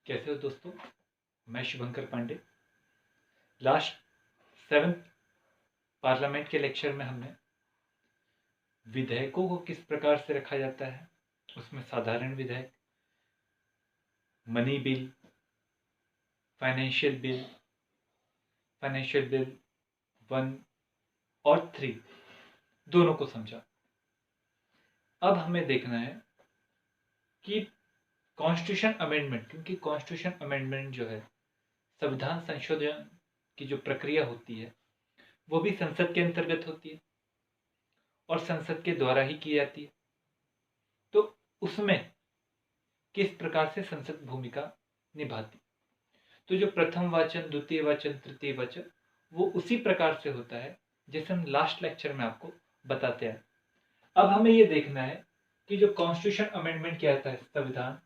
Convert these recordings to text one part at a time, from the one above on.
कैसे हो दोस्तों। मैं शुभंकर पांडे। लास्ट 7th पार्लियामेंट के लेक्चर में हमने विधेयकों को किस प्रकार से रखा जाता है, उसमें साधारण विधेयक, मनी बिल, फाइनेंशियल बिल 1 और 3 दोनों को समझा। अब हमें देखना है कि कॉन्स्टिट्यूशन अमेंडमेंट, क्योंकि कॉन्स्टिट्यूशन अमेंडमेंट जो है, संविधान संशोधन की जो प्रक्रिया होती है वो भी संसद के अंतर्गत होती है और संसद के द्वारा ही की जाती है। तो उसमें किस प्रकार से संसद भूमिका निभाती, तो जो प्रथम वाचन, द्वितीय वाचन, तृतीय वाचन, वो उसी प्रकार से होता है जैसे हम लास्ट लेक्चर में आपको बताते हैं। अब हमें ये देखना है कि जो कॉन्स्टिट्यूशन अमेंडमेंट क्या होता है, संविधान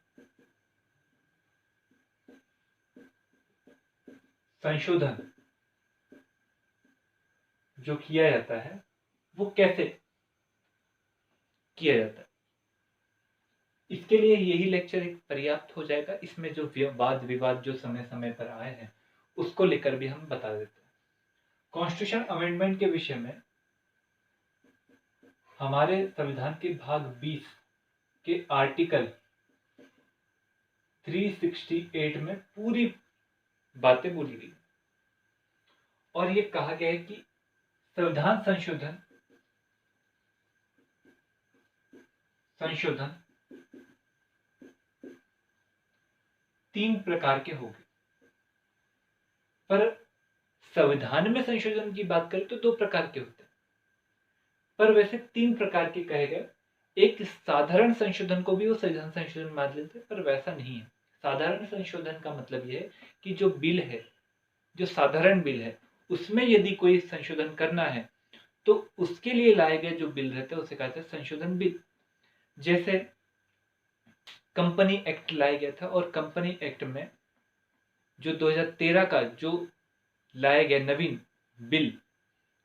संशोधन जो किया जाता है वो कैसे किया जाता है। इसके लिए यही लेक्चर एक पर्याप्त हो जाएगा। इसमें जो वाद विवाद जो समय समय पर आए हैं उसको लेकर भी हम बता देते हैं। कॉन्स्टिट्यूशन अमेंडमेंट के विषय में हमारे संविधान के भाग 20 के आर्टिकल 368 में पूरी बातें बोली गई और ये कहा गया है कि संविधान संशोधन तीन प्रकार के होंगे। पर संविधान में संशोधन की बात करें तो 2 प्रकार के होते हैं, पर वैसे 3 प्रकार के कहे गए। एक साधारण संशोधन को भी वो संविधान संशोधन मान लेते हैं, पर वैसा नहीं है। साधारण संशोधन का मतलब यह है कि जो बिल है, जो साधारण बिल है, उसमें यदि कोई संशोधन करना है तो उसके लिए लाए गए जो बिल रहते हैं उसे कहते हैं संशोधन बिल। जैसे कंपनी एक्ट लाया गया था और कंपनी एक्ट में जो 2013 का जो लाया गया नवीन बिल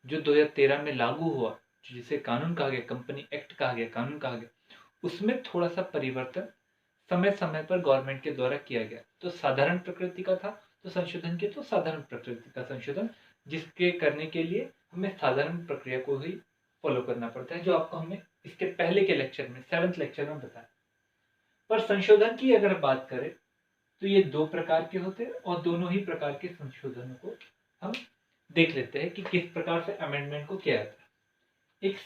जो 2013 में लागू हुआ, जिसे कानून कहा गया, कंपनी एक्ट कहा गया, कानून कहा गया, उसमें थोड़ा सा परिवर्तन समय समय पर गवर्नमेंट के द्वारा किया गया। तो साधारण प्रकृति का था तो संशोधन के तो साधारण प्रकृति का संशोधन, जिसके करने के लिए हमें साधारण प्रक्रिया को ही फॉलो करना पड़ता है, जो आपको हमने इसके पहले के लेक्चर में 7th लेक्चर में बताया। पर संशोधन की अगर बात करें तो ये 2 प्रकार के होते हैं और दोनों ही प्रकार के संशोधनों को हम देख लेते हैं कि किस प्रकार से अमेंडमेंट को किया जाता है। एक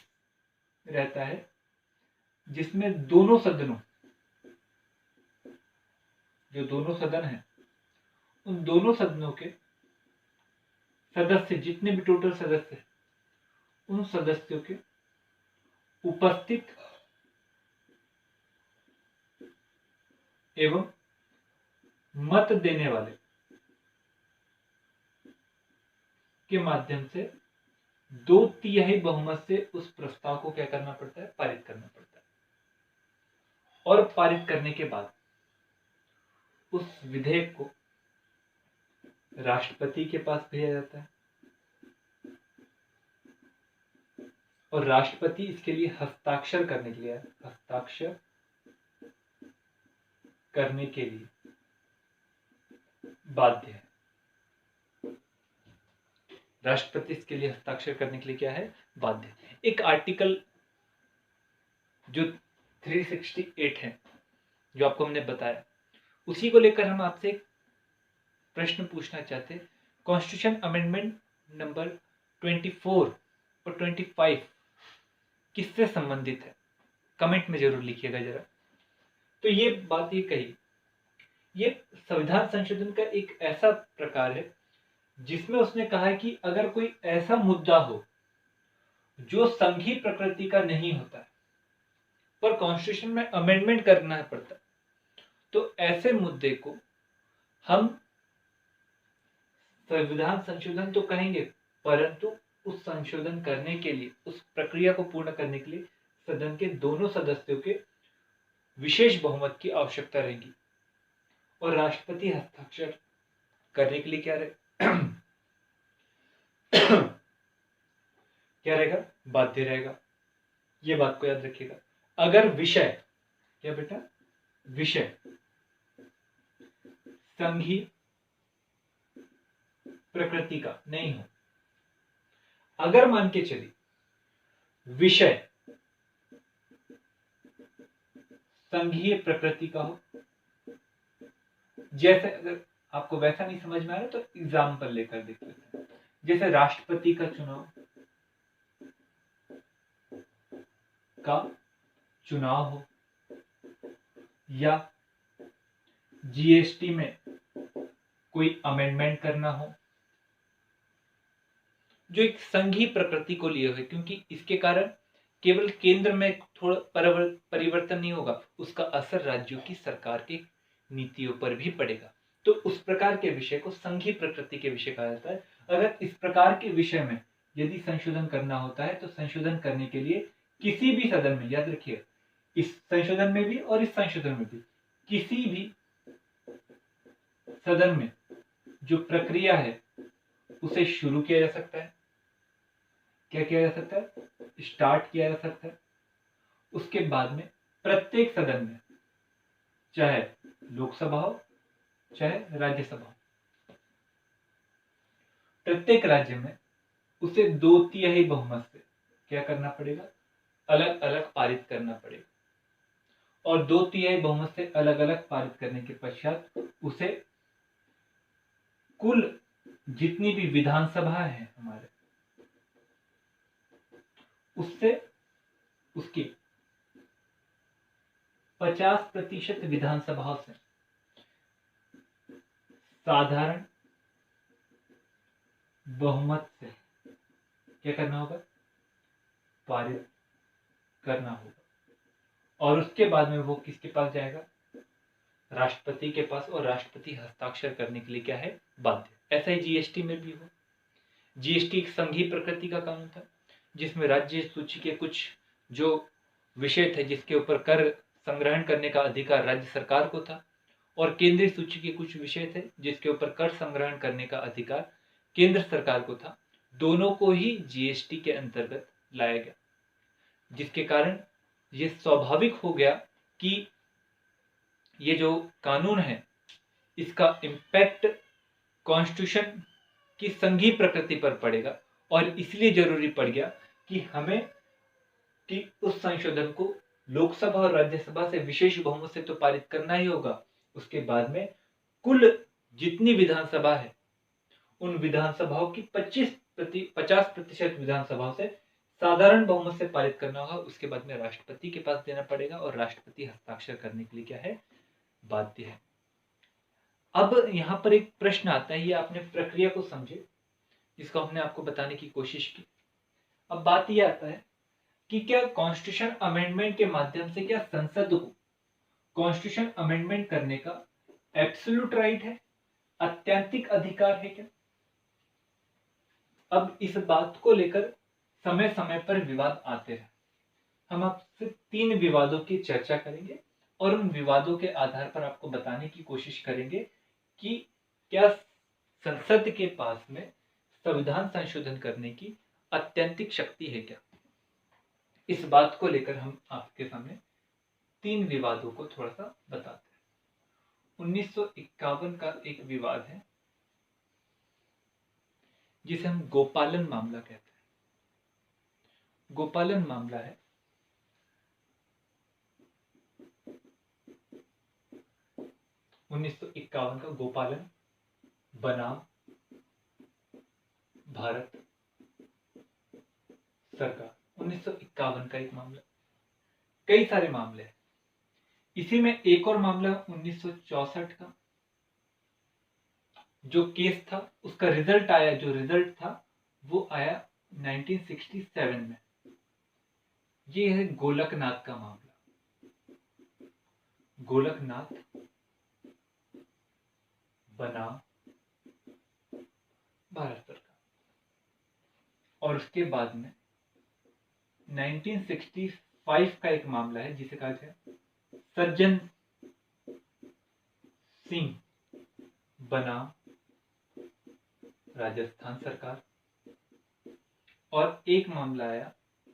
रहता है जिसमें दोनों सदनों, जो दोनों सदन है, उन दोनों सदनों के सदस्य, जितने भी टोटल सदस्य हैं, उन सदस्यों के उपस्थित एवं मत देने वाले के माध्यम से 2/3 बहुमत से उस प्रस्ताव को क्या करना पड़ता है, पारित करना पड़ता है। और पारित करने के बाद उस विधेयक को राष्ट्रपति के पास भेजा जाता है और राष्ट्रपति इसके लिए हस्ताक्षर करने के लिए बाध्य है। राष्ट्रपति इसके लिए हस्ताक्षर करने के लिए क्या है, बाध्य है। एक आर्टिकल जो 368 है, जो आपको हमने बताया, उसी को लेकर हम आपसे एक प्रश्न पूछना चाहते हैं। कॉन्स्टिट्यूशन अमेंडमेंट नंबर 24 और 25 किससे संबंधित है? कमेंट में जरूर लिखिएगा जरा। तो ये बात ये कही, ये संविधान संशोधन का एक ऐसा प्रकार है जिसमें उसने कहा है कि अगर कोई ऐसा मुद्दा हो जो संघीय प्रकृति का नहीं होता है पर कॉन्स्टिट्यूशन में अमेंडमेंट करना पड़ता है, तो ऐसे मुद्दे को हम संविधान संशोधन तो कहेंगे, परंतु उस संशोधन करने के लिए, उस प्रक्रिया को पूर्ण करने के लिए सदन के दोनों सदस्यों के विशेष बहुमत की आवश्यकता रहेगी और राष्ट्रपति हस्ताक्षर करने के लिए क्या रहेगा, बाध्य रहेगा। ये बात को याद रखिएगा। अगर विषय, क्या बेटा, विषय संघीय प्रकृति का नहीं हो। अगर मान के चलिए विषय संघीय प्रकृति का हो, जैसे अगर आपको वैसा नहीं समझ में आ रहा तो एग्जाम्पल लेकर देख लेते हैं। जैसे राष्ट्रपति का चुनाव हो, या जीएसटी में कोई अमेंडमेंट करना हो, जो एक संघीय प्रकृति को लिए हुए, क्योंकि इसके कारण केवल केंद्र में थोड़ा परिवर्तन नहीं होगा, उसका असर राज्यों की सरकार की नीतियों पर भी पड़ेगा। तो उस प्रकार के विषय को संघीय प्रकृति के विषय कहा जाता है। अगर इस प्रकार के विषय में यदि संशोधन करना होता है तो संशोधन करने के लिए किसी भी सदन में, याद रखिए इस संशोधन में भी और इस संशोधन में भी, किसी भी सदन में जो प्रक्रिया है उसे शुरू किया जा सकता है। क्या किया जा सकता है? स्टार्ट किया जा सकता है। उसके बाद में प्रत्येक सदन में, चाहे लोकसभा हो चाहे राज्यसभा हो, प्रत्येक राज्य में उसे 2/3 बहुमत से क्या करना पड़ेगा? अलग अलग पारित करना पड़ेगा। और 2/3 बहुमत से अलग अलग पारित करने के पश्चात उसे कुल जितनी भी विधानसभा है हमारे, उससे उसकी 50% विधानसभाओं से साधारण बहुमत से क्या करना होगा? पारित करना होगा। और उसके बाद में वो किसके पास जाएगा? राष्ट्रपति के पास, और राष्ट्रपति हस्ताक्षर करने के लिए क्या है? बाध्य। ऐसा ही जीएसटी में भी हुआ। जीएसटी एक संघीय प्रकृति का कानून था, जिसमें राज्य सूची के कुछ जो विषय थे जिसके ऊपर कर संग्रहण करने का अधिकार राज्य सरकार को था, और केंद्रीय सूची के कुछ विषय थे जिसके ऊपर कर संग्रहण करने का अधिकार केंद्र सरकार को था। दोनों को ही जीएसटी के अंतर्गत लाया गया, जिसके कारण ये स्वाभाविक हो गया कि ये जो कानून है इसका इम्पैक्ट कॉन्स्टिट्यूशन की संघीय प्रकृति पर पड़ेगा, और इसलिए जरूरी पड़ गया कि हमें कि उस संशोधन को लोकसभा और राज्यसभा से विशेष बहुमत से तो पारित करना ही होगा। उसके बाद में कुल जितनी विधानसभा है उन विधानसभाओं की 50% विधानसभाओं से साधारण बहुमत से पारित करना होगा। उसके बाद में राष्ट्रपति के पास देना पड़ेगा, और राष्ट्रपति हस्ताक्षर करने के लिए क्या है? बाध्य है। अब यहां पर एक प्रश्न आता है, ये आपने प्रक्रिया को समझे जिसको हमने आपको बताने की कोशिश की। अब बात यह आता है कि क्या कॉन्स्टिट्यूशन अमेंडमेंट के माध्यम से क्या संसद को कॉन्स्टिट्यूशन अमेंडमेंट करने का एब्सोल्यूट राइट है, अत्यंतिक अधिकार है क्या? अब इस बात को लेकर समय समय पर विवाद आते हैं। हम आपसे 3 विवादों की चर्चा करेंगे और उन विवादों के आधार पर आपको बताने की कोशिश करेंगे कि क्या संसद के पास में संविधान संशोधन करने की अत्यंतिक शक्ति है क्या। इस बात को लेकर हम आपके सामने 3 विवादों को थोड़ा सा बताते हैं। 1951 का एक विवाद है जिसे हम गोपालन मामला कहते हैं। गोपालन मामला है 1951 का गोपालन बनाम भारत सरकार। 1951 का एक मामला, कई सारे मामले हैं। इसी में एक और मामला 1964 का जो केस था, उसका रिजल्ट आया, जो रिजल्ट था वो आया 1967 में। ये है गोलकनाथ का मामला। गोलकनाथ बनाम भारत सरकार। और उसके बाद में 1965 का एक मामला है जिसे कहा जाए सज्जन सिंह बनाम राजस्थान सरकार। और एक मामला आया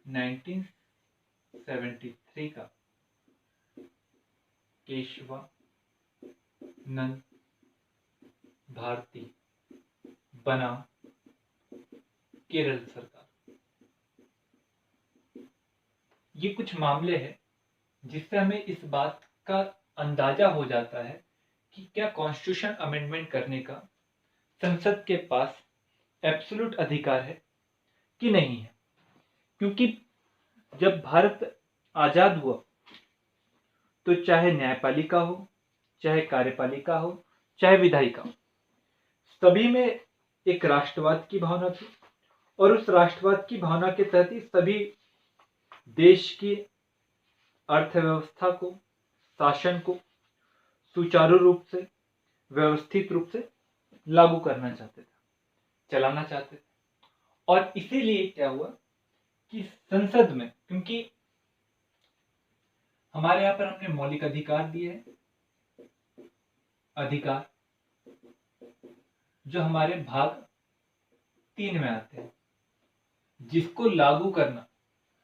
1973 का केशवानंद भारती बनाम केरल सरकार। ये कुछ मामले हैं जिससे हमें इस बात का अंदाजा हो जाता है कि क्या कॉन्स्टिट्यूशन अमेंडमेंट करने का संसद के पास एब्सोल्यूट अधिकार है कि नहीं है। क्योंकि जब भारत आजाद हुआ तो चाहे न्यायपालिका हो, चाहे कार्यपालिका हो, चाहे विधायिका हो, सभी में एक राष्ट्रवाद की भावना थी और उस राष्ट्रवाद की भावना के तहत ही सभी देश की अर्थव्यवस्था को, शासन को सुचारू रूप से, व्यवस्थित रूप से लागू करना चाहते थे, चलाना चाहते थे। और इसीलिए क्या हुआ कि संसद में, क्योंकि हमारे यहां पर हमने मौलिक अधिकार दिए हैं, अधिकार जो हमारे भाग 3 में आते हैं, जिसको लागू करना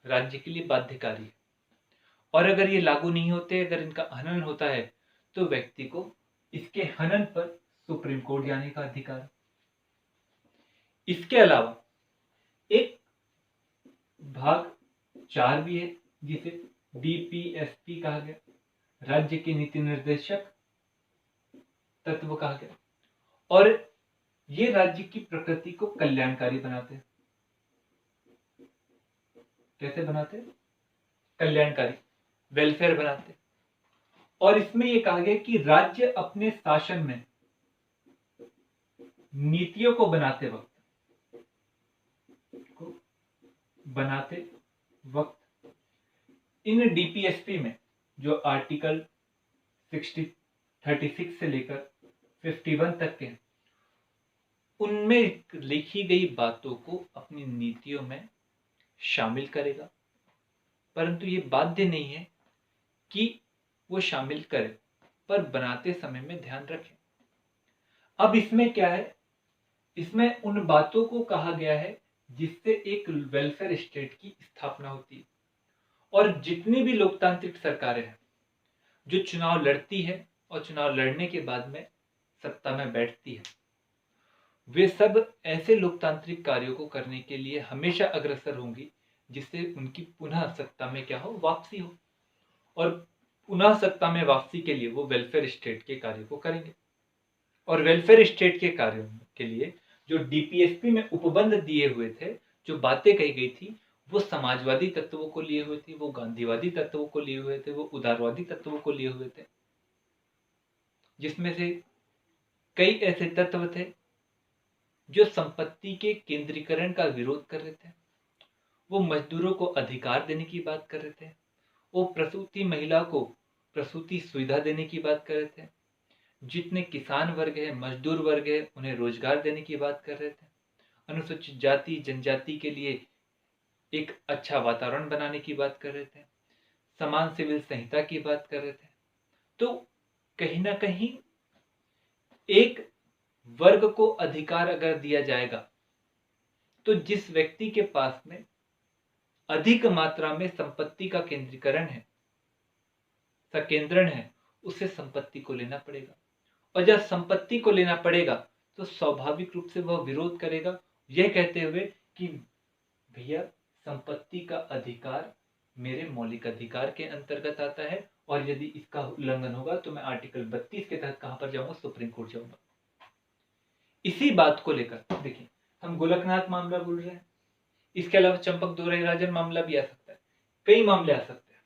राज्य के लिए बाध्यकारी है। और अगर ये लागू नहीं होते, अगर इनका हनन होता है, तो व्यक्ति को इसके हनन पर सुप्रीम कोर्ट जाने का अधिकार है। इसके अलावा एक भाग 4 भी है, जिसे DPSP कहा गया, राज्य के नीति निर्देशक तत्व कहा गया। और ये राज्य की प्रकृति को कल्याणकारी बनाते हैं। कैसे बनाते हैं? कल्याणकारी, वेलफेयर बनाते हैं। और इसमें यह कहा गया कि राज्य अपने शासन में नीतियों को बनाते वक्त इन DPSP में जो आर्टिकल 36 से लेकर 51 तक के, उनमें लिखी गई बातों को अपनी नीतियों में शामिल करेगा, परंतु ये बाध्य नहीं है कि वो शामिल करे, पर बनाते समय में ध्यान रखें। अब इसमें क्या है? इसमें उन बातों को कहा गया है जिससे एक वेलफेयर स्टेट की स्थापना होती है। और जितनी भी लोकतांत्रिक सरकारें हैं जो चुनाव लड़ती है और चुनाव लड़ने के बाद में सत्ता में बैठती है, वे सब ऐसे लोकतांत्रिक कार्यों को करने के लिए हमेशा अग्रसर होंगी जिससे उनकी पुनः सत्ता में क्या हो? वापसी हो। और पुनः सत्ता में वापसी के लिए वो वेलफेयर स्टेट के कार्य को करेंगे। और वेलफेयर स्टेट के कार्यों के लिए जो DPSP में उपबंध दिए हुए थे, जो बातें कही गई थी, वो समाजवादी तत्वों को लिए हुए थे, वो गांधीवादी तत्वों को लिए हुए थे, वो उदारवादी तत्वों को लिए हुए थे, जिसमें से कई ऐसे तत्व थे जो संपत्ति के केंद्रीकरण का विरोध कर रहे थे, वो मजदूरों को अधिकार देने की बात कर रहे थे, वो प्रसूति महिला को प्रसूति सुविधा देने की बात कर रहे थे, जितने किसान वर्ग है, मजदूर वर्ग है, उन्हें रोजगार देने की बात कर रहे थे, अनुसूचित जाति जनजाति के लिए एक अच्छा वातावरण बनाने की बात कर रहे थे, समान सिविल संहिता की बात कर रहे थे। तो कहीं ना कहीं एक वर्ग को अधिकार अगर दिया जाएगा तो जिस व्यक्ति के पास में अधिक मात्रा में संपत्ति का केंद्रीकरण है, संकेंद्रण है, उसे संपत्ति को लेना पड़ेगा। और जब संपत्ति को लेना पड़ेगा तो स्वाभाविक रूप से वह विरोध करेगा, यह कहते हुए कि भैया संपत्ति का अधिकार मेरे मौलिक अधिकार के अंतर्गत आता है, और यदि इसका उल्लंघन होगा तो मैं आर्टिकल 32 के तहत कहां पर जाऊंगा? सुप्रीम कोर्ट जाऊंगा। इसी बात को लेकर देखिए, हम गोलकनाथ मामला बोल रहे हैं, इसके अलावा चंपक दोराईराजन मामला भी आ सकता है, कई मामले आ सकते हैं।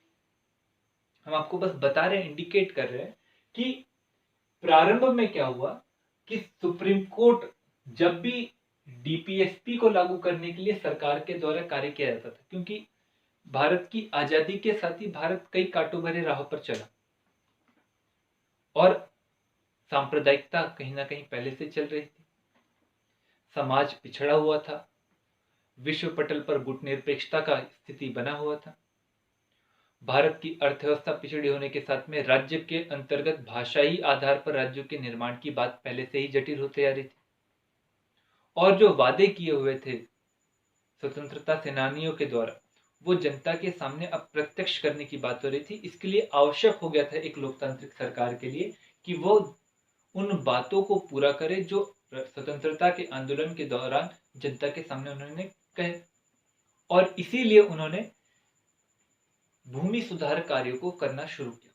हम आपको बस बता रहे हैं, इंडिकेट कर रहे हैं कि प्रारंभ में क्या हुआ कि सुप्रीम कोर्ट जब भी DPSP को लागू करने के लिए सरकार के द्वारा कार्य किया जाता था, क्योंकि भारत की आजादी के साथ ही भारत कई कांटों भरे राह पर चला और सांप्रदायिकता कहीं ना कहीं पहले से चल रही थी, समाज पिछड़ा हुआ था, विश्व पटल पर गुटनिरपेक्षता का स्थिति बना हुआ था, भारत की अर्थव्यवस्था पिछड़ी होने के साथ में राज्य के अंतर्गत भाषाई आधार पर राज्यों के निर्माण की बात पहले से ही जटिल होती आ रही थी, और जो वादे किए हुए थे स्वतंत्रता सेनानियों के द्वारा, वो जनता के सामने अप्रत्यक्ष करने की बात हो रही थी। इसके लिए आवश्यक हो गया था एक लोकतांत्रिक सरकार के लिए कि वो उन बातों को पूरा करे जो स्वतंत्रता के आंदोलन के दौरान जनता के सामने उन्होंने कहे। और इसीलिए उन्होंने भूमि सुधार कार्यों को करना शुरू किया।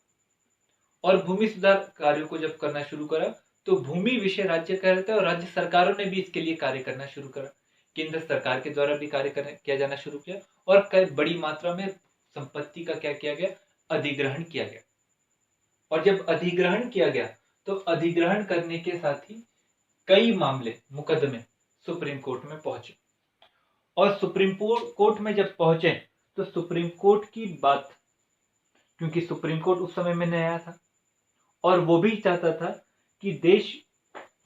और भूमि सुधार कार्यों को जब करना शुरू करा तो भूमि विषय राज्य कहलाता है और राज्य सरकारों ने भी इसके लिए कार्य करना शुरू करा। केंद्र सरकार के द्वारा भी कार्य किया जाना शुरू किया और कई बड़ी मात्रा में संपत्ति का क्या किया गया, अधिग्रहण किया गया। और जब अधिग्रहण किया गया तो अधिग्रहण करने के साथ ही कई मामले, मुकदमे सुप्रीम कोर्ट में पहुंचे। और सुप्रीम कोर्ट में जब पहुंचे तो सुप्रीम कोर्ट की बात, क्योंकि सुप्रीम कोर्ट उस समय में नया था और वो भी चाहता था कि देश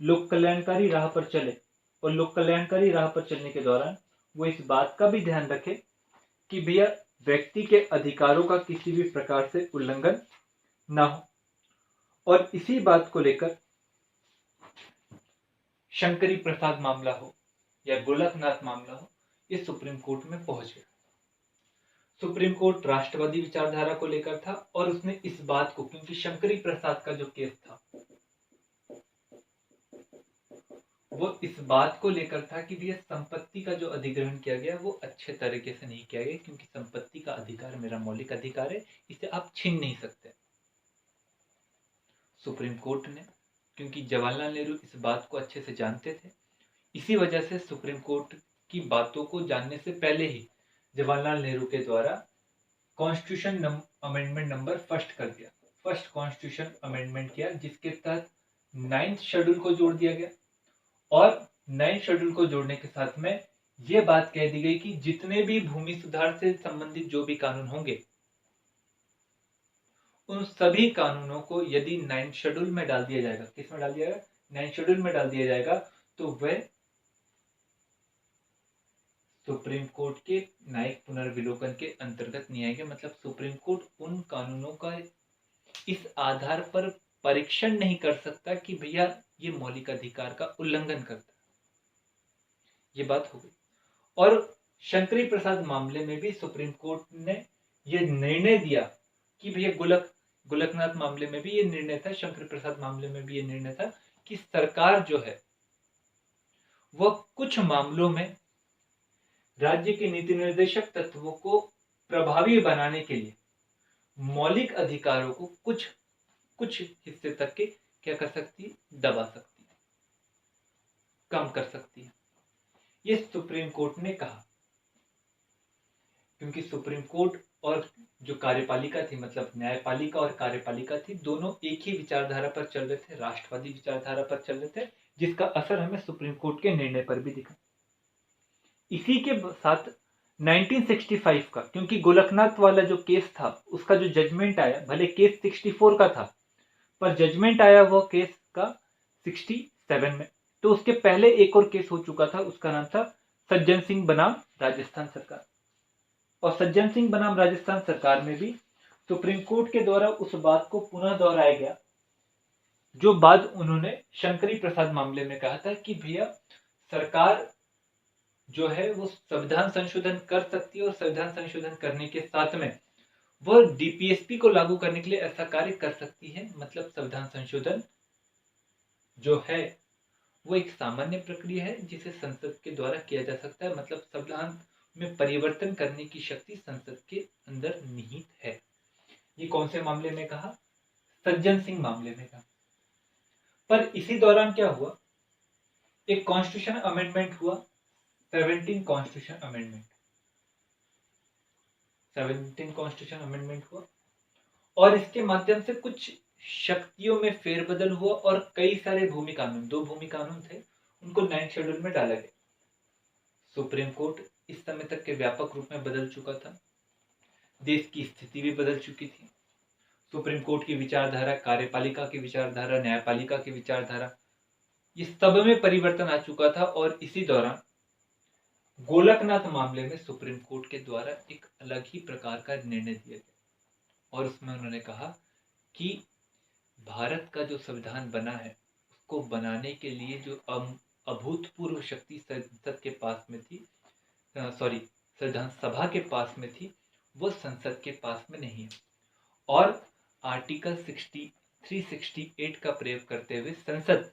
लोक कल्याणकारी राह पर चले, और लोक कल्याणकारी राह पर चलने के दौरान वो इस बात का भी ध्यान रखे कि भैया व्यक्ति के अधिकारों का किसी भी प्रकार से उल्लंघन ना हो। और इसी बात को लेकर शंकरी प्रसाद मामला हो या गोलकनाथ मामला हो, ये सुप्रीम कोर्ट में पहुंच गया। सुप्रीम कोर्ट राष्ट्रवादी विचारधारा को लेकर था और उसने इस बात को, क्योंकि शंकरी प्रसाद का जो केस था वो इस बात को लेकर था कि भैया संपत्ति का जो अधिग्रहण किया गया वो अच्छे तरीके से नहीं किया गया, क्योंकि संपत्ति का अधिकार मेरा मौलिक अधिकार है, इसे आप छीन नहीं सकते। सुप्रीम कोर्ट ने, क्योंकि जवाहरलाल नेहरू इस बात को अच्छे से जानते थे, इसी वजह से सुप्रीम कोर्ट की बातों को जानने से पहले ही जवाहरलाल नेहरू के द्वारा कॉन्स्टिट्यूशन अमेंडमेंट नंबर फर्स्ट कर दिया, फर्स्ट कॉन्स्टिट्यूशन अमेंडमेंट किया, जिसके तहत 9th शेड्यूल को जोड़ दिया गया। और 9th शेड्यूल को जोड़ने के साथ में यह बात कह दी गई कि जितने भी भूमि सुधार से संबंधित जो भी कानून होंगे उन सभी कानूनों को यदि 9th शेड्यूल में डाल दिया जाएगा, किस में डाल दिया जाएगा, 9th शेड्यूल में डाल दिया जाएगा, तो वह सुप्रीम कोर्ट के न्यायिक पुनर्विलोकन के अंतर्गत नहीं आएगा। मतलब सुप्रीम कोर्ट उन कानूनों का इस आधार पर परीक्षण नहीं कर सकता कि भैया ये मौलिक अधिकार का उल्लंघन करता है। ये बात हो गई। और शंकरी प्रसाद मामले में भी सुप्रीम कोर्ट ने यह निर्णय दिया कि भैया गोलकनाथ मामले में भी ये निर्णय था, शंकर प्रसाद मामले में भी ये निर्णय था कि सरकार जो है वह कुछ मामलों में राज्य के नीति निर्देशक तत्वों को प्रभावी बनाने के लिए मौलिक अधिकारों को कुछ हिस्से तक के क्या कर सकती है, दबा सकती है, कम कर सकती है। ये सुप्रीम कोर्ट ने कहा, क्योंकि सुप्रीम कोर्ट और जो कार्यपालिका थी, मतलब न्यायपालिका और कार्यपालिका थी, दोनों एक ही विचारधारा पर चल रहे थे, राष्ट्रवादी विचारधारा पर चल रहे थे, जिसका असर हमें सुप्रीम कोर्ट के निर्णय पर भी दिखा। इसी के साथ 1965 का, क्योंकि गोलकनाथ वाला जो केस था उसका जो जजमेंट आया, भले केस 64 का था पर जजमेंट आया वो केस का 67 में। तो उसके पहले एक और केस हो चुका था, उसका नाम था सज्जन सिंह बनाम राजस्थान सरकार। और सज्जन सिंह बनाम राजस्थान सरकार में भी सुप्रीम कोर्ट के द्वारा उस बात को पुनः दोहराया गया जो बात उन्होंने शंकरी प्रसाद मामले में कहा था कि भैया सरकार जो है वो संविधान संशोधन कर सकती है और संविधान संशोधन करने के साथ में वह डीपीएसपी को लागू करने के लिए ऐसा कार्य कर सकती है। मतलब संविधान संशोधन जो है वो एक सामान्य प्रक्रिया है जिसे संसद के द्वारा किया जा सकता है। मतलब संविधान में परिवर्तन करने की शक्ति संसद के अंदर निहित है। ये कौन से मामले में कहा, सज्जन सिंह मामले में कहा। पर इसी दौरान क्या हुआ, एक कॉन्स्टिट्यूशन अमेंडमेंट हुआ, 17 कॉन्स्टिट्यूशन अमेंडमेंट हुआ और इसके माध्यम से कुछ शक्तियों में फेरबदल हुआ और कई सारे भूमि कानून, 2 भूमि कानून थे, उनको 9th शेड्यूल में डाला गया। सुप्रीम कोर्ट इस समय तक के व्यापक रूप में बदल चुका था, देश की स्थिति भी बदल चुकी थी। सुप्रीम कोर्ट की विचारधारा, कार्यपालिका की विचारधारा, न्यायपालिका की विचारधारा, ये सब में परिवर्तन आ चुका था। और इसी दौरान गोलकनाथ मामले में सुप्रीम कोर्ट के द्वारा एक अलग ही प्रकार का निर्णय दिया गया और उसमें उन्होंने कहा कि भारत का जो संविधान बना है उसको बनाने के लिए जो अभूतपूर्व शक्ति संसद के पास में थी, संविधान सभा के पास में थी, वो संसद के पास में नहीं है। और आर्टिकल 368 का प्रयोग करते हुए संसद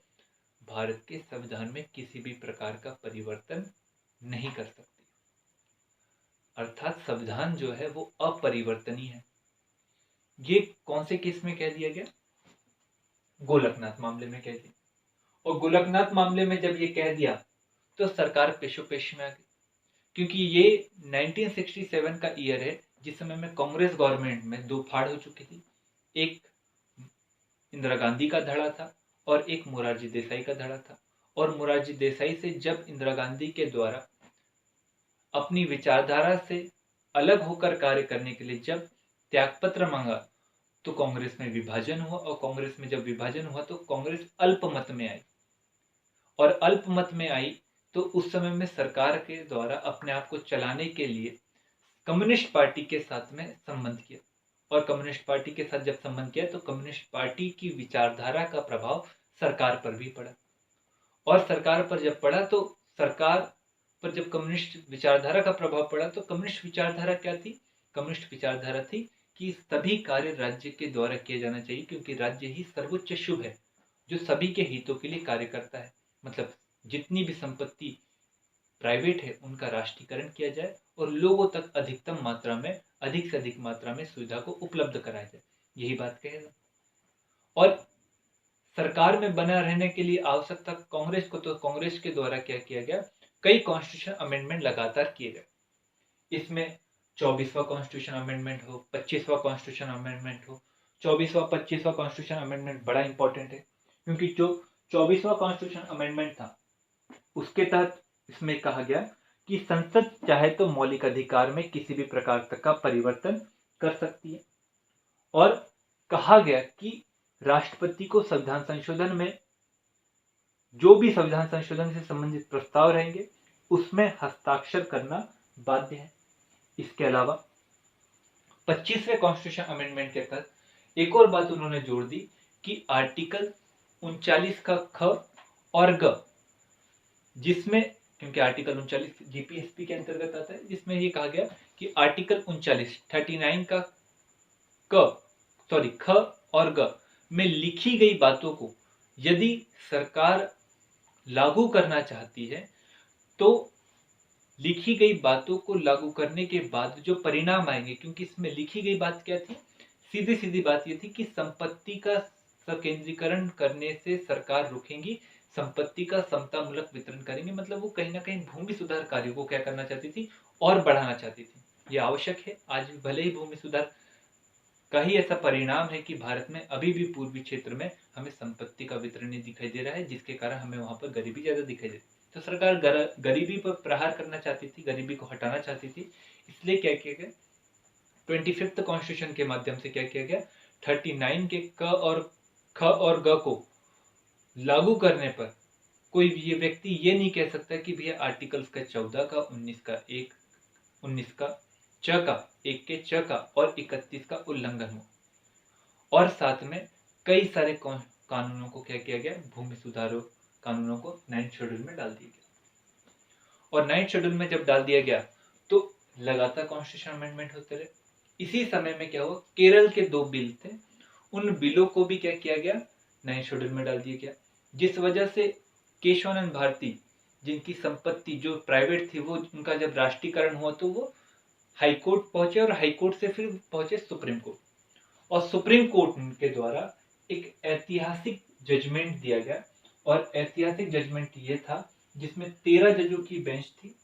भारत के संविधान में किसी भी प्रकार का परिवर्तन नहीं कर सकती। अर्थात संविधान जो है वो अपरिवर्तनीय है। ये कौन से केस में कह दिया गया? गोलकनाथ मामले में कह दिया। और गोलकनाथ मामले में जब ये कह दिया तो सरकार पेशोपेश में आ गई, क्योंकि ये 1967 का ईयर है जिस समय में कांग्रेस गवर्नमेंट में दो फाड़ हो चुकी थी। एक इंदिरा गांधी का धड़ा था और एक मोरारजी देसाई का धड़ा था। और मोरारजी देसाई से जब इंदिरा गांधी के द्वारा अपनी विचारधारा से अलग होकर कार्य करने के लिए जब त्यागपत्र मांगा तो कांग्रेस में विभाजन हुआ, और कांग्रेस में जब विभाजन हुआ तो कांग्रेस अल्पमत में आई। और अल्पमत में आई तो उस समय में सरकार के द्वारा अपने आप को चलाने के लिए कम्युनिस्ट पार्टी के साथ में संबंध किया। और कम्युनिस्ट पार्टी के साथ जब संबंध किया तो कम्युनिस्ट पार्टी की विचारधारा का प्रभाव सरकार पर भी पड़ा। और सरकार पर जब पड़ा तो सरकार पर जब कम्युनिस्ट विचारधारा का प्रभाव पड़ा तो कम्युनिस्ट विचारधारा क्या थी? कम्युनिस्ट विचारधारा थी कि सभी कार्य राज्य के द्वारा किया जाना चाहिए, क्योंकि राज्य ही सर्वोच्च शुभ है जो सभी के हितों के लिए कार्य करता है। मतलब जितनी भी संपत्ति प्राइवेट है उनका राष्ट्रीयकरण किया जाए और लोगों तक अधिकतम मात्रा में, अधिक से अधिक मात्रा में सुविधा को उपलब्ध कराया जाए, यही बात कहेगा। और सरकार में बना रहने के लिए आवश्यकता कांग्रेस को, तो कांग्रेस के द्वारा क्या किया गया? कई कॉन्स्टिट्यूशन अमेंडमेंट लगातार किए गए। इसमें 24वां कॉन्स्टिट्यूशन अमेंडमेंट हो, 25वां कॉन्स्टिट्यूशन अमेंडमेंट हो। 24वां 25वां कॉन्स्टिट्यूशन अमेंडमेंट बड़ा इंपॉर्टेंट है, क्योंकि जो 24वां कॉन्स्टिट्यूशन अमेंडमेंट था उसके तहत इसमें कहा गया कि संसद चाहे तो मौलिक अधिकार में किसी भी प्रकार तक का परिवर्तन कर सकती है। और कहा गया कि राष्ट्रपति को संविधान संशोधन में जो भी संविधान संशोधन से संबंधित प्रस्ताव रहेंगे उसमें हस्ताक्षर करना बाध्य है। इसके अलावा 25वें कॉन्स्टिट्यूशन अमेंडमेंट के तहत एक और बात उन्होंने जोड़ दी कि आर्टिकल 39 का ख और ग, जिसमें, क्योंकि आर्टिकल 39 जीपीएसपी के अंतर्गत आता है, जिसमें ये कहा गया कि आर्टिकल 39 का ख और ग में लिखी गई बातों को यदि सरकार लागू करना चाहती है तो लिखी गई बातों को लागू करने के बाद जो परिणाम आएंगे, क्योंकि इसमें लिखी गई बात क्या थी? सीधी सीधी बात ये थी कि संपत्ति का सकेंद्रीकरण करने से सरकार रुकेंगी, संपत्ति का समतामूलक वितरण करेंगे। मतलब वो कहीं ना कहीं भूमि सुधार कार्यों को क्या करना चाहती थी? और बढ़ाना चाहती थी। ये आवश्यक है। आज भले ही भूमि सुधार का ही ऐसा परिणाम है कि भारत में अभी भी पूर्वी क्षेत्र में हमें संपत्ति का वितरण नहीं दिखाई दे रहा है, जिसके कारण हमें वहां पर गरीबी ज्यादा दिखाई देती। तो सरकार गरीबी पर प्रहार करना चाहती थी, गरीबी को हटाना चाहती थी। इसलिए क्या किया गया? 25th कॉन्स्टिट्यूशन के माध्यम से क्या किया गया? 39 के ख और ग को लागू करने पर कोई ये व्यक्ति ये नहीं कह सकता कि भैया आर्टिकल्स का 14 का 19 का 1 19 का च का 1 के च का और 31 का उल्लंघन हुआ। और साथ में कई सारे कानूनों को क्या किया गया? भूमि सुधार कानूनों को 9th शेड्यूल में डाल दिया गया। और 9th शेड्यूल में जब डाल दिया गया तो लगातार कॉन्स्टिट्यूशन अमेंडमेंट होते रहे। इसी समय में क्या हुआ? केरल के 2 बिल थे, उन बिलों को भी क्या किया गया? 9th शेड्यूल में डाल दिया गया, जिस वजह से केशवानंद भारती, जिनकी संपत्ति जो प्राइवेट थी, वो उनका जब राष्ट्रीयकरण हुआ तो वो हाई कोर्ट पहुंचे और हाई कोर्ट से फिर पहुंचे सुप्रीम कोर्ट। और सुप्रीम कोर्ट के द्वारा एक ऐतिहासिक जजमेंट दिया गया। और ऐतिहासिक जजमेंट ये था जिसमें 13 जजों की बेंच थी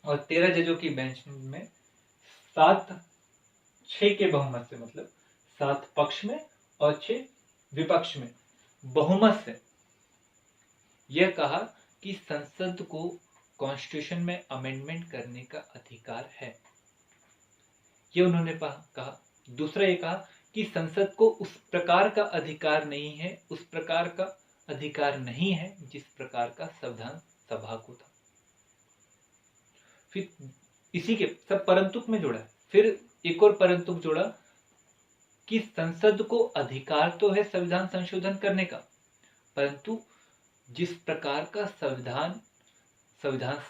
और 13 जजों की बेंच में 6 के बहुमत से, मतलब 7 पक्ष में और 6 विपक्ष में बहुमत से यह कहा कि संसद को कॉन्स्टिट्यूशन में अमेंडमेंट करने का अधिकार है। यह उन्होंने कहा। दूसरा ये कहा कि संसद को उस प्रकार का अधिकार नहीं है, उस प्रकार का अधिकार नहीं है जिस प्रकार का संविधान सभा को था। फिर इसी के सब परंतुक में जोड़ा, फिर एक और परंतुक जोड़ा कि संसद को अधिकार तो है संविधान संशोधन करने का, परंतु जिस प्रकार का संविधान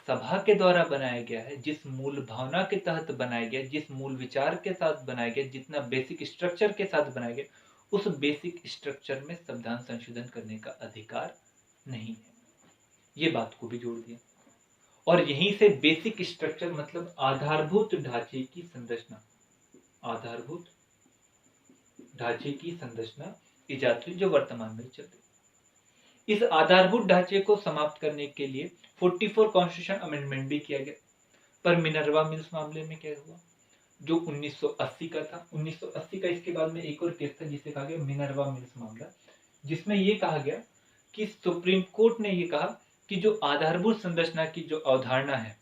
सभा के द्वारा बनाया गया है, जिस मूल भावना के तहत बनाया गया, जिस मूल विचार के साथ बनाया गया, जितना बेसिक स्ट्रक्चर के साथ बनाया गया, उस बेसिक स्ट्रक्चर में संविधान संशोधन करने का अधिकार नहीं है। ये बात को भी जोड़ दिया। और यहीं से बेसिक स्ट्रक्चर मतलब आधारभूत ढांचे की संरचना, आधारभूत ढांचे की संरचना इजाद हुई जो वर्तमान में चल रही। इस आधारभूत ढांचे को समाप्त करने के लिए 44 कॉन्स्टिट्यूशन अमेंडमेंट भी किया गया। पर मिनर्वा मिल्स मामले में क्या हुआ, जो 1980 का था, 1980 का इसके बाद में एक और केस था जिसे कहा गया मिनर्वा मिल्स मामला, जिसमें यह कहा गया कि सुप्रीम कोर्ट ने यह कहा कि जो आधारभूत संरचना की जो अवधारणा है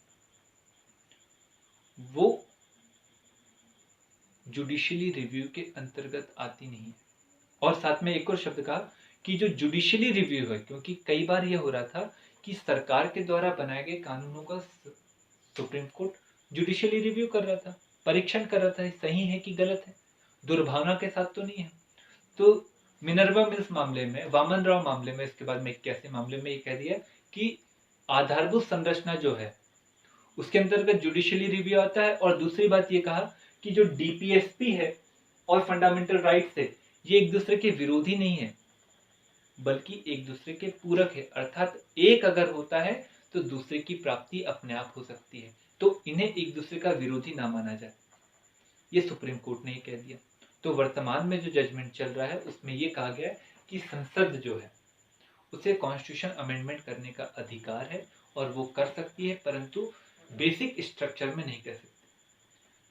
वो जुडिशियली रिव्यू के अंतर्गत आती नहीं है। और साथ में एक और शब्द कहा कि जो जुडिशियली रिव्यू है, क्योंकि कई बार यह हो रहा था कि सरकार के द्वारा बनाए गए कानूनों का सुप्रीम कोर्ट जुडिशियली रिव्यू कर रहा था, परीक्षण कर रहा था, सही है कि गलत है, दुर्भावना के साथ तो नहीं है। तो मिनर्वा मिल्स मामले में, वामन राव मामले में, इसके बाद में 81 मामले में ये कह दिया कि आधारभूत संरचना जो है उसके अंतर्गत जुडिशियली रिव्यू आता है। और दूसरी बात ये कहा कि जो डीपीएसपी है और फंडामेंटल राइट्स है ये एक दूसरे के विरोधी नहीं है बल्कि एक दूसरे के पूरक है, अर्थात एक अगर होता है तो दूसरे की प्राप्ति अपने आप हो सकती है, तो इन्हें एक दूसरे का विरोधी ना माना जाए। ये सुप्रीम कोर्ट ने कह दिया। तो वर्तमान में जो जजमेंट चल रहा है उसमें यह कहा गया है कि संसद जो है उसे कॉन्स्टिट्यूशन अमेंडमेंट करने का अधिकार है और वो कर सकती है, परंतु बेसिक स्ट्रक्चर में नहीं कर सकती।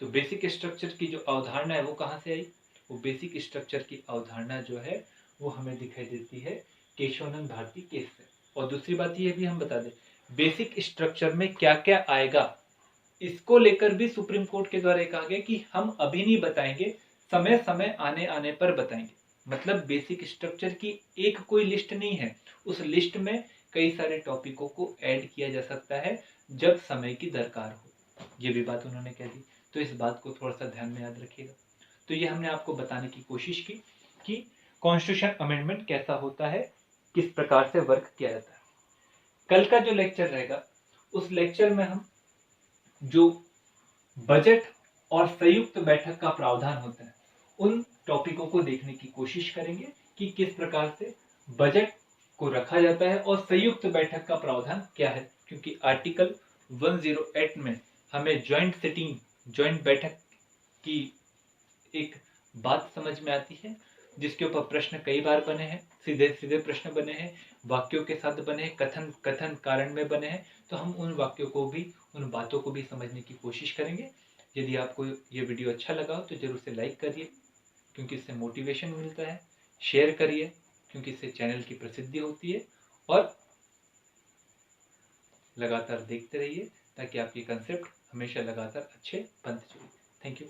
तो बेसिक स्ट्रक्चर की जो अवधारणा है वो कहाँ से आई, वो बेसिक स्ट्रक्चर की अवधारणा जो है वो हमें दिखाई देती है केशवानंद भारती केस से। और दूसरी बात ये भी हम बता दें, बेसिक स्ट्रक्चर में क्या क्या आएगा इसको लेकर भी सुप्रीम कोर्ट के द्वारा कहा गया कि हम अभी नहीं बताएंगे, समय समय आने आने पर बताएंगे। मतलब बेसिक स्ट्रक्चर की एक कोई लिस्ट नहीं है, उस लिस्ट में कई सारे टॉपिकों को ऐड किया जा सकता है जब समय की दरकार हो। ये भी बात उन्होंने कह दी, तो इस बात को थोड़ा सा ध्यान में याद रखिएगा। तो ये हमने आपको बताने की कोशिश की कि कॉन्स्टिट्यूशन अमेंडमेंट कैसा होता है, किस प्रकार से वर्क किया जाता है। कल का जो लेक्चर रहेगा उस लेक्चर में हम जो बजट और संयुक्त बैठक का प्रावधान होता है उन टॉपिकों को देखने की कोशिश करेंगे कि किस प्रकार से बजट को रखा जाता है और संयुक्त बैठक का प्रावधान क्या है, क्योंकि आर्टिकल 108 में हमें ज्वाइंट बैठक की एक बात समझ में आती है जिसके ऊपर प्रश्न कई बार बने हैं, सीधे सीधे प्रश्न बने हैं, वाक्यों के साथ बने हैं, कथन कारण में बने हैं। तो हम उन वाक्यों को भी, उन बातों को भी समझने की कोशिश करेंगे। यदि आपको ये वीडियो अच्छा लगा हो तो जरूर से लाइक करिए क्योंकि इससे मोटिवेशन मिलता है, शेयर करिए क्योंकि इससे चैनल की प्रसिद्धि होती है, और लगातार देखते रहिए ताकि आपके कंसेप्ट हमेशा लगातार अच्छे बनते चले। Thank you.